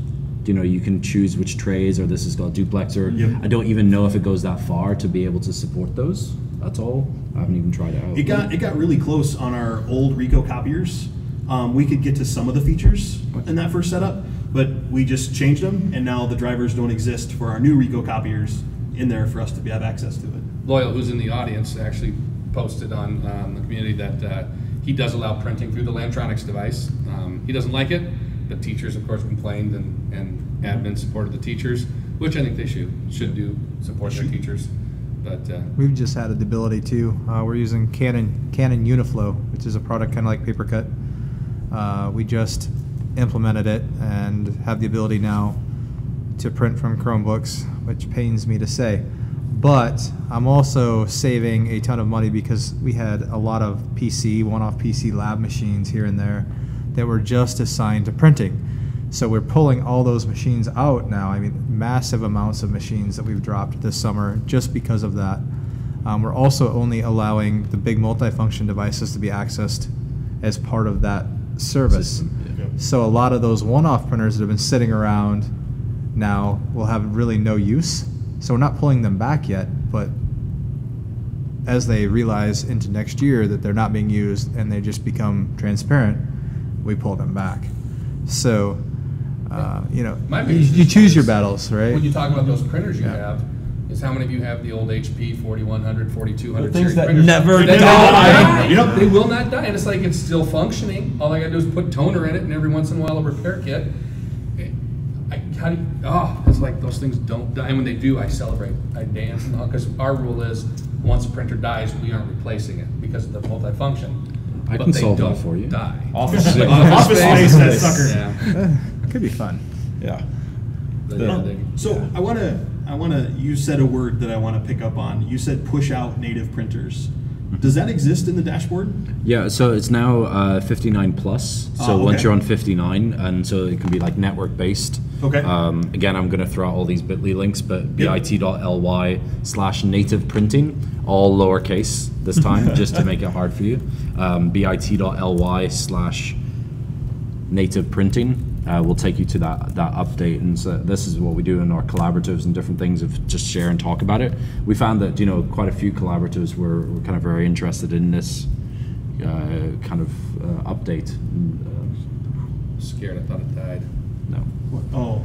you can choose which trays, or this has got duplexer. Yep. I don't even know if it goes that far to be able to support those. That's all. I haven't even tried it out. It got really close on our old Ricoh copiers. We could get to some of the features in that first setup, but we just changed them, and now the drivers don't exist for our new Ricoh copiers in there for us to have access to it. Loyal, who's in the audience, actually posted on the community that he does allow printing through the Lantronix device. He doesn't like it, but teachers, of course, complained, and admin supported the teachers, which I think they should do, support their teachers. But We've just added the ability too. We're using Canon Uniflow, which is a product kind of like PaperCut. We just implemented it and have the ability now to print from Chromebooks, which pains me to say. But I'm also saving a ton of money because we had a lot of one-off PC lab machines here and there that were just assigned to printing. So we're pulling all those machines out now. I mean, massive amounts of machines that we've dropped this summer just because of that. We're also only allowing the big multifunction devices to be accessed as part of that service. So a lot of those one-off printers that have been sitting around now will have really no use. So we're not pulling them back yet, but as they realize into next year that they're not being used and they just become transparent, we pull them back. So, My you choose your battles, right? When you talk about those printers you have, is how many of you have the old HP 4100, 4200 The things series that printers? never They die. will not die. They will not die, and it's like it's still functioning. All I gotta do is put toner in it, and every once in a while a repair kit. It's like those things don't die. And when they do, I celebrate. I dance, because our rule is once a printer dies, we aren't replacing it because of the multifunction. I But can they solve that don't for you. Die. Office space. Office space, that sucker. Yeah. Could be fun. Yeah. So I want to. You said a word that I want to pick up on. You said push out native printers. Does that exist in the dashboard? Yeah, so it's now 59 plus. So okay. once you're on 59, and so it can be like network based. Okay. Again, I'm going to throw out all these bit.ly links, but bit.ly/native printing, all lowercase this time, just to make it hard for you. bit.ly/native printing. We'll take you to that update, and so this is what we do in our collaboratives and different things of just share and talk about it. We found that quite a few collaboratives were kind of very interested in this kind of update. Scared, I thought it died. No, Oh,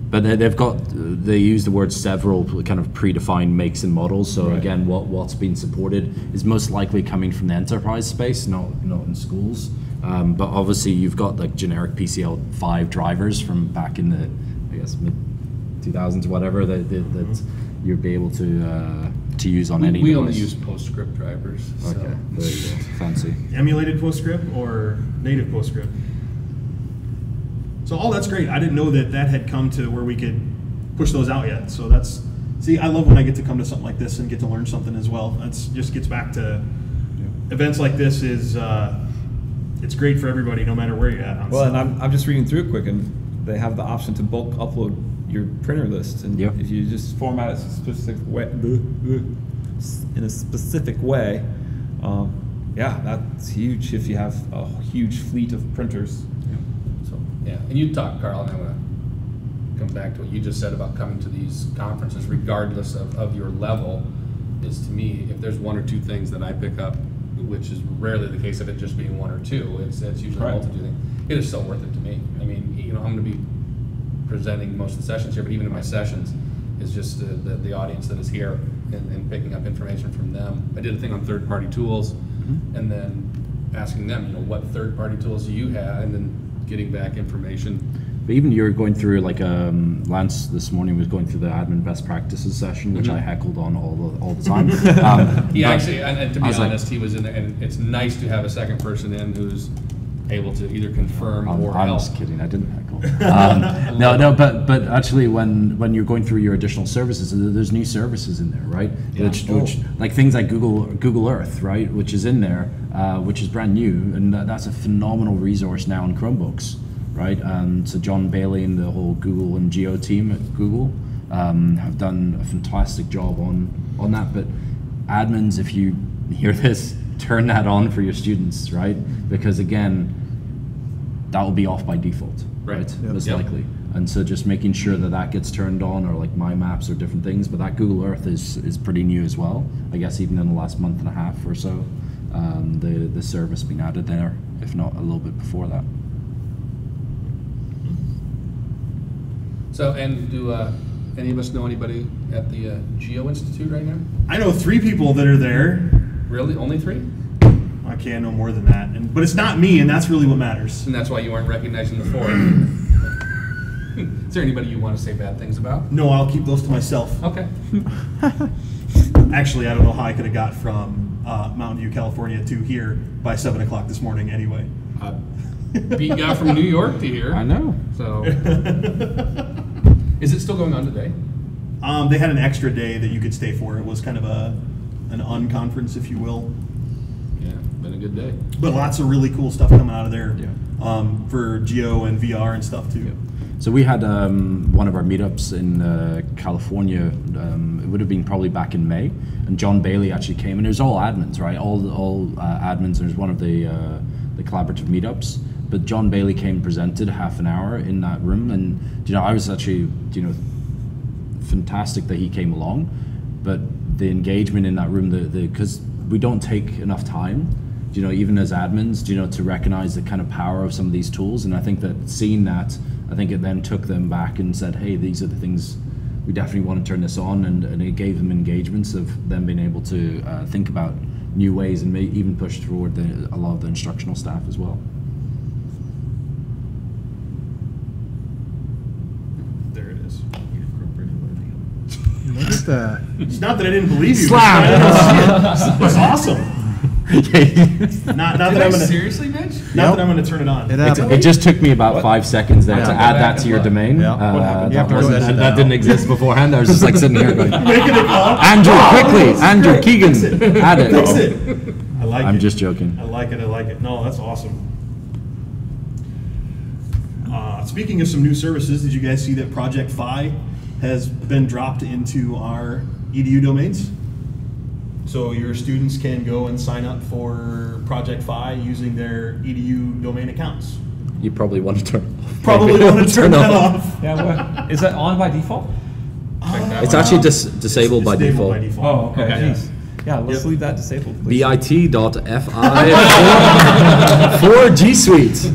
but they use the word several kind of predefined makes and models. So Right. again, what's been supported is most likely coming from the enterprise space, not in schools. But obviously, you've got like generic PCL5 drivers from back in the, I guess, mid 2000s, whatever, that you'd be able to use on any We device. only use PostScript drivers. So. Okay, there you go. Fancy. emulated PostScript or native PostScript? So, that's great. I didn't know that had come to where we could push those out yet. So see, I love when I get to come to something like this and get to learn something as well. That's just gets back to events like this is. It's great for everybody, no matter where you're at. Well, and I'm just reading through it quick, and they have the option to bulk upload your printer list, and Yep. if you just format it in a specific way, that's huge. If you have a huge fleet of printers. So, yeah, and you talk, Carl, and I'm going to come back to what you just said about coming to these conferences, regardless of your level, is to me, if there's one or two things that I pick up, which is rarely the case of it just being one or two, it's usually a multitude thing. It is so worth it to me. I mean, I'm going to be presenting most of the sessions here, but even in my sessions, is just the audience that is here and picking up information from them. I did a thing on third-party tools, and then asking them, what third-party tools do you have, and then getting back information. But even you're going through, like Lance this morning was going through the admin best practices session, which I heckled on all the time. He actually, and to be like- honest, he was in there, and it's nice to have a second person in who's able to either confirm or I'm help. just kidding. I didn't heckle. But actually, when you're going through your additional services, there's new services in there, right? Yeah. Which like things like Google Earth, right, which is in there, which is brand new, and that's a phenomenal resource now in Chromebooks, right? So John Bailey and the whole Google and Geo team at Google have done a fantastic job on that. But admins, if you hear this, turn that on for your students, right? Because again, that will be off by default, right? Yep. Most Yep. likely. And so just making sure that gets turned on, or like My Maps or different things. But that Google Earth is pretty new as well. I guess even in the last month and a half or so, the service been added there, if not a little bit before that. So, and do any of us know anybody at the Geo Institute right now? I know 3 people that are there. Really? Only 3? I can't know more than that, but it's not me, and that's really what matters. And that's why you aren't recognizing the 4. Is there anybody you want to say bad things about? No, I'll keep those to myself. Okay. Actually, I don't know how I could have got from Mountain View, California to here by 7 o'clock this morning anyway. Beat guy from New York to here. I know. So Is it still going on today? They had an extra day that you could stay for. It was kind of an unconference, if you will. Yeah, been a good day. But lots of really cool stuff coming out of there Yeah. for Geo and VR and stuff too. So we had one of our meetups in California. It would have been probably back in May, and John Bailey actually came, and it was all admins, right? All admins. It was one of the collaborative meetups. But John Bailey came, presented half an hour in that room, and I was actually fantastic that he came along. But the engagement in that room, because we don't take enough time, even as admins, to recognize the kind of power of some of these tools. And I think that seeing that, I think it then took them back and said, hey, these are the things we definitely want to turn this on, and it gave them engagements of them being able to think about new ways and may even push forward a lot of the instructional staff as well. There it is. Look at that. It's not that I didn't believe you. Slam! I didn't see it. It's awesome. Not that I'm gonna. Seriously, Mitch? Not that I'm gonna turn it on. It happened. It just took me about 5 seconds there Yeah. to Go add back that and to your look. domain. Yeah. What happened? You have to go edit that that didn't out. exist beforehand. I was just like sitting here going, Making it call. Andrew, quickly, Fix Andrew, it. Keegan, Fix it. add it. Fix it. I like it. I'm just joking. I like it. I like it. No, that's awesome. Speaking of some new services, did you guys see that Project Phi has been dropped into our EDU domains? So your students can go and sign up for Project Phi using their EDU domain accounts. You probably want to turn. Probably want to turn that off. Yeah, what? Is that on by default? Check that It's one actually out. disabled by default. Oh, okay. Okay. Jeez. Yeah, let's Yep. leave that disabled, please. bit.fi for G Suite.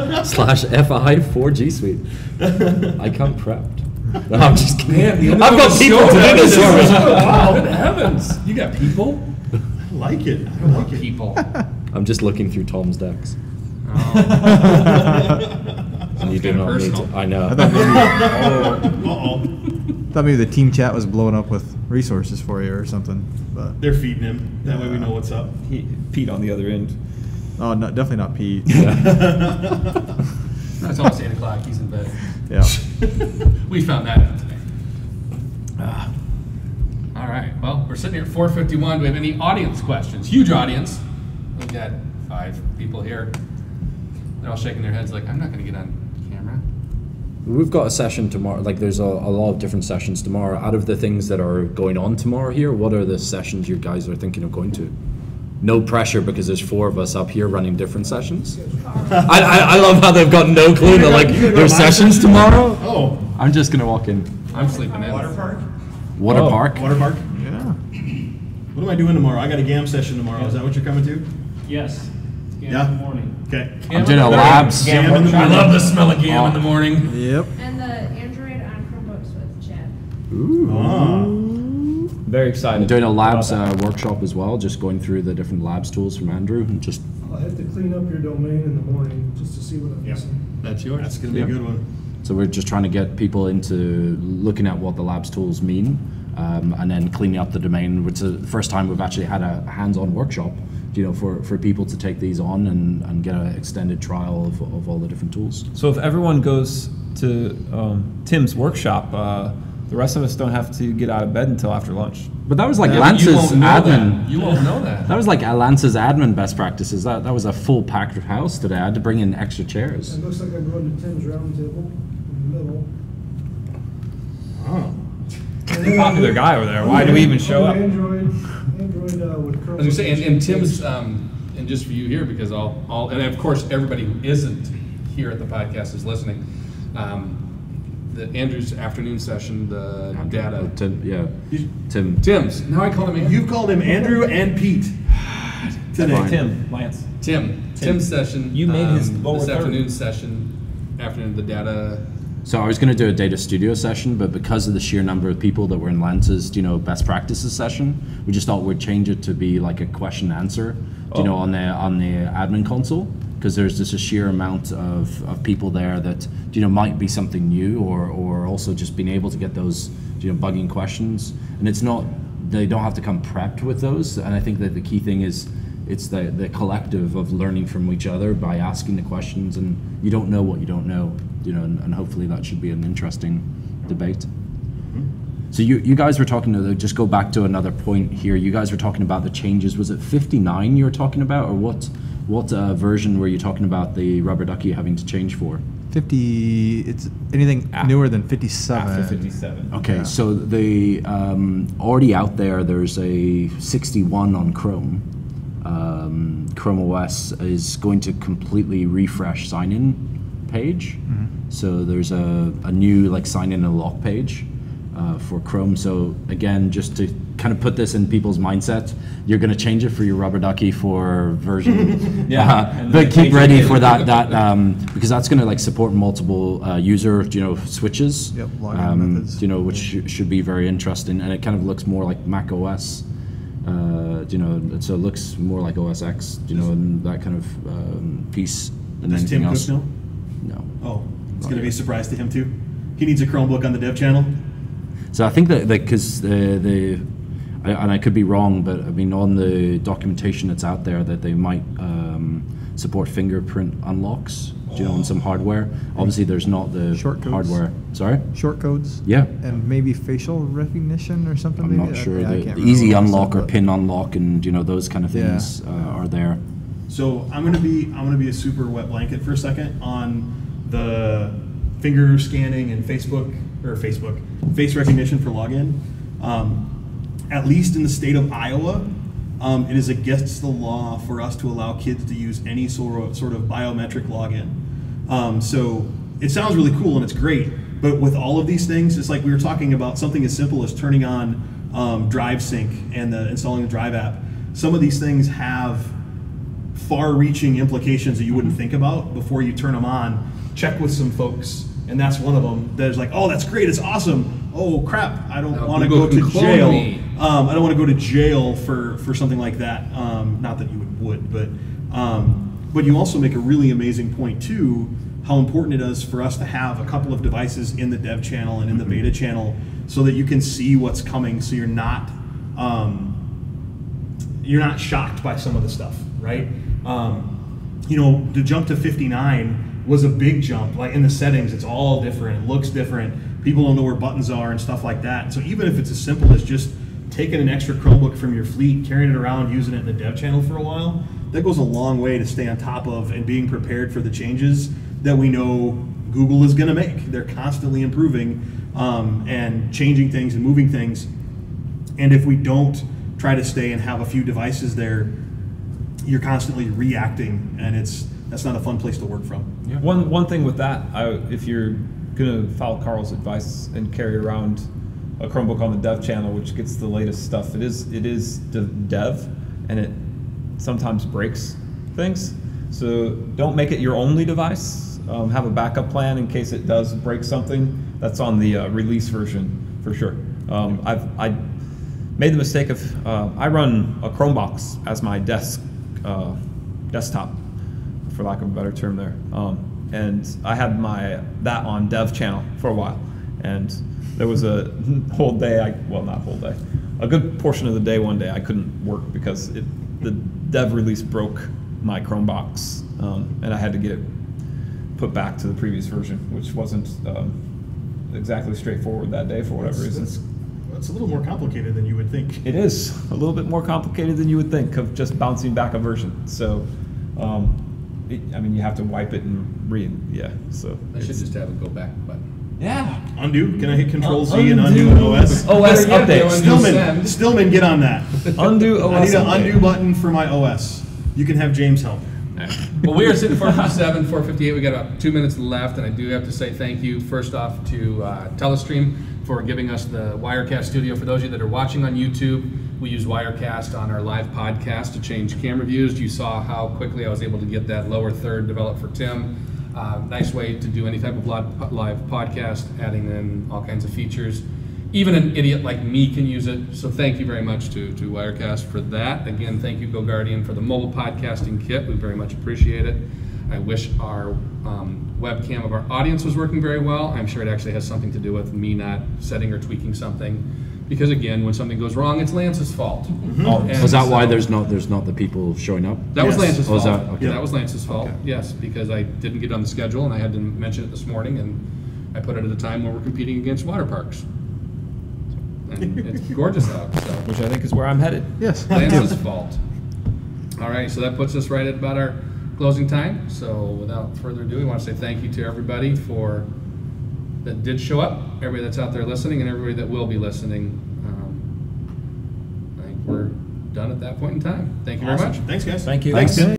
bit.ly/fi for G Suite. I come prepped. No, I'm just kidding. I've got people to do this for me. Wow, good heavens. You got people? I like it. I like it. People. I'm just looking through Tom's decks. And you do kinda not need personal. to. I know. Uh-oh. Thought maybe the team chat was blowing up with resources for you or something. But They're feeding him. That way we know what's up. Pete on the other end. oh, no, definitely not Pete. No, it's almost 8 o'clock. He's in bed. Yeah. We found that out today. All right. Well, we're sitting here at 4:51. Do we have any audience questions? Huge audience. We've got 5 people here. They're all shaking their heads like, I'm not going to get on camera. We've got a session tomorrow. Like, there's a lot of different sessions tomorrow. Out of the things that are going on tomorrow here, what are the sessions you guys are thinking of going to? No pressure, because there's 4 of us up here running different sessions. I love how they've got no clue. They're like, there's sessions tomorrow? Oh, I'm just going to walk in. I'm sleeping in. water park? Water Oh. park? Water park? Yeah. What am I doing tomorrow? I got a GAM session tomorrow. Is that what you're coming to? Yes. It's Yeah. in the morning. Okay. I'm doing a labs. GAM in the I morning. love the smell of GAM in the morning. Yep. And the Android on Chromebooks with chat. Ah. Very excited. I'm doing a about labs that. workshop as well, just going through the different labs tools from Andrew and just I'll have to clean up your domain in the morning just to see what I'm missing. That's yours. That's going to be a good one. so we're just trying to get people into looking at what the labs tools mean, and then cleaning up the domain, which is the first time we've actually had a hands-on workshop, for people to take these on and get an extended trial of all the different tools. So if everyone goes to Tim's workshop, the rest of us don't have to get out of bed until after lunch. But that was like You Lance's won't know admin. that. You won't know that. That was like Lance's admin best practices. That was a full packed house today. I had to bring in extra chairs. It looks like I'm going to Tim's round table in the middle. Oh. Popular guy over there. Why do we even show up? Android with I was Chromebook. gonna say, and Tim's, and just for you here, because all, and of course, everybody who isn't here at the podcast is listening. The Andrew's afternoon session, the data. Tim, yeah. You- Tim. Tim's. Now I call him Andrew. You've called him Andrew and Pete today. Tim, Lance. Tim's session. You made his lower this third. afternoon session. Afternoon, the data. So I was going to do a data studio session, but because of the sheer number of people that were in Lance's, best practices session, we just thought we'd change it to be like a question answer, on the admin console, because there's just a sheer amount of people there that might be something new, or also just being able to get those bugging questions, and it's not, they don't have to come prepped with those, and I think that the key thing is it's the collective of learning from each other by asking the questions, and you don't know what you don't know, and hopefully that should be an interesting debate. So you guys were talking to, just go back to another point here, you guys were talking about the changes. Was it 59 you were talking about, or what version were you talking about the rubber ducky having to change for? 50, it's anything newer than 57. After 57. Okay, so the already out there's a 61 on Chrome. Chrome OS is going to completely refresh sign-in page. So there's a new like sign-in and lock page for Chrome. So again, just to kind of put this in people's mindset, you're going to change it for your rubber ducky for version. But keep ready for that because that's going to like support multiple user switches. Yep, login methods. Which should be very interesting, and it kind of looks more like Mac OS. So it looks more like OS X, and that kind of piece. And Does anything Tim else. Cook know? No. Oh, it's going to be a surprise to him too. He needs a Chromebook on the dev channel. So I think that because and I could be wrong, but I mean on the documentation that's out there that they might support fingerprint unlocks, on some hardware. Obviously, there's not the Short codes. hardware. Sorry. Short codes. Yeah. And maybe facial recognition or something. I'm maybe? not sure. I The can't easy remember all that unlock stuff, or but- pin unlock, and those kind of things are there. So I'm gonna be a super wet blanket for a second on the finger scanning and face recognition for login. At least in the state of Iowa, it is against the law for us to allow kids to use any sort of biometric login. So it sounds really cool and it's great, but with all of these things, it's like we were talking about something as simple as turning on Drive Sync and installing the Drive app. Some of these things have far-reaching implications that you wouldn't think about before you turn them on. Check with some folks, and that's one of them. That's like, oh, that's great, it's awesome. Oh crap, I don't want to go to jail. I don't want to go to jail for something like that. Not that you would, but you also make a really amazing point too. How important it is for us to have a couple of devices in the dev channel and in the beta channel, so that you can see what's coming. So you're not shocked by some of the stuff, right? To jump to 59 was a big jump. Like in the settings, it's all different. It looks different. People don't know where buttons are and stuff like that. So even if it's as simple as just taking an extra Chromebook from your fleet, carrying it around, using it in the dev channel for a while, that goes a long way to stay on top of and being prepared for the changes that we know Google is going to make. They're constantly improving and changing things and moving things. And if we don't try to stay and have a few devices there, you're constantly reacting, and that's not a fun place to work from. Yeah. One thing with that, if you're gonna follow Carl's advice and carry around a Chromebook on the dev channel, which gets the latest stuff, it is dev, and it sometimes breaks things. So don't make it your only device. Have a backup plan in case it does break something. That's on the release version for sure. I made the mistake of I run a Chromebox as my desktop, for lack of a better term there. And I had that on dev channel for a while, and there was a whole day, not whole day, a good portion of the day one day I couldn't work because the dev release broke my Chromebox, and I had to get it put back to the previous version, which wasn't exactly straightforward that day for whatever reason. It's a little more complicated than you would think. It is a little bit more complicated than you would think of just bouncing back a version. So, you have to wipe it and so. I should just have a go back button. Yeah. Undo, can I hit Control Z and undo an OS? OS Yeah, update. Stillman, get on that. Undo OS I need an update. undo button for my OS. You can have James help. Well, we are sitting at 4:57, 4:58. We got about 2 minutes left, and I do have to say thank you first off to Telestream for giving us the Wirecast studio. For those of you that are watching on YouTube, we use Wirecast on our live podcast to change camera views. You saw how quickly I was able to get that lower third developed for Tim. Nice way to do any type of live podcast, adding in all kinds of features. Even an idiot like me can use it, so thank you very much to Wirecast for that. Again, thank you, GoGuardian, for the mobile podcasting kit. We very much appreciate it. I wish our webcam of our audience was working very well. I'm sure it actually has something to do with me not setting or tweaking something. Because again, when something goes wrong, it's Lance's fault. Oh, And Was that why so- there's not the people showing up? That was Yes. Lance's Oh, fault. is that- okay. That was Lance's fault, Okay. yes, because I didn't get on the schedule and I had to mention it this morning, and I put it at a time when we're competing against water parks. And it's gorgeous out, so. Which I think is where I'm headed. Yes. Thank Lance's you. fault. All right, so that puts us right at about our closing time. So without further ado, we want to say thank you to everybody that did show up, everybody that's out there listening, and everybody that will be listening. I think we're done at that point in time. Thank you very Awesome. much. Thanks, guys. Thank you. Thanks.